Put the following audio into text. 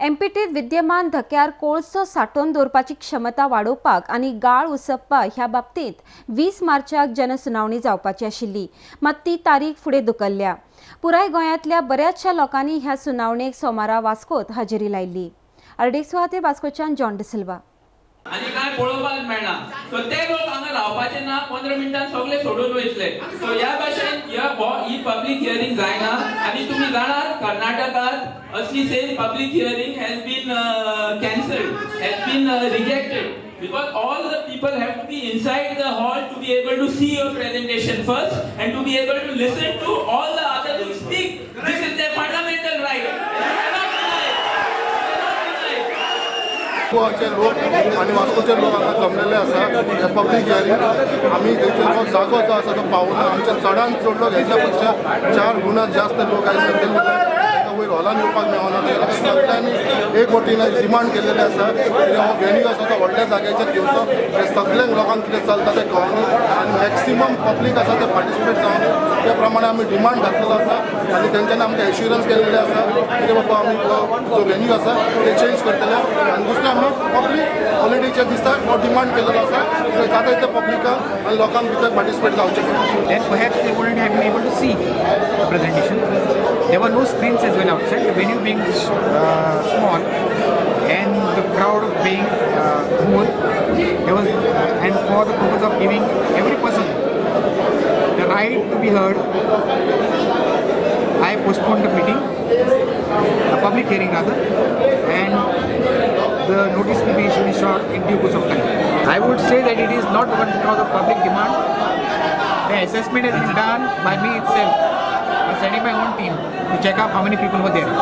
एमपीटीत विद्यमान धक्यार कोळसो सांठोवन दवरपाची क्षमता वाडोवपाक आनी गाळ उसपा ह्या बाबतींत 20 मार्चाक जनसुनावणी जावपाची आशिल्ली, मात ती तारीख फुडें धुकल्ल्या. पुराय गोंयांतल्या बऱ्याचशा लोकांनी ह्या सुनावणेक सोमारा वास्कोत हजेरी लायिल्ली. अर्डेक्सो खातीर वास्कोच्यान जॉन डिसिल्वा. आणि काय पळोवपाक मेळना. सो ते लोक हांगा रावपाचे ना, 15 मिनिटांत सगळे सोडून वयतले. सो ह्या भाशेन ही पब्लीक हियरिंग जायना. आणि तुम्ही जाणात कर्नाटकात असली same public hearing has been cancelled, has been rejected. Because all the people have to be inside the hall to be able to see your presentation first and to be able to listen to all the others who speak. This is their fundamental right. गोवाचे लोक आणि वास्कोचे लोक हांगा जमलेले आसा. हे public hearing आमी थंयचो जो जागो जो आसा तो पावना. आमचे चडांत चड लोक हेच्या पेक्षा 4 गुणा जास्त लोक आयज सद्या ताका वयर हॉलान येवपाक मेळना. ताका लागून सगळ्यांनी एक वटीन डिमांड केलेले आसा की हो वेन्यू आसा तो व्हडल्या जाग्याचेर घेवचो. हे सगळ्यांक लोकांक कितें चलता तें कळोन आनी मॅक्सिमम पब्लीक आसा ते पार्टिसिपेट जावन त्या प्रमाणे आमी डिमांड घातलेलो आसा. आनी तेंच्यांनी आमकां एश्युरन्स केलेले आसा की बाबा आमी जो वेन्यू आसा ते चेंज करतले. आनी दुसरें आमी पब्लीक हॉलिडेच्या दिसाक हो डिमांड केलेलो आसा. जाता तितल्या पब्लिकांक आनी लोकांक भितर पार्टिसिपेट जावचें पडटा. Then perhaps they wouldn't have been able to see the presentation. There were no screens as well outside. The venue being small and the crowd being more, there was and for the purpose of giving every person the right to be heard, I postponed the meeting, a public hearing rather, and the notice will be issued short in due course of time. I would say that it is not one because of public demand. The assessment has been done by me itself. I'm sending my own team to check out how many people were there.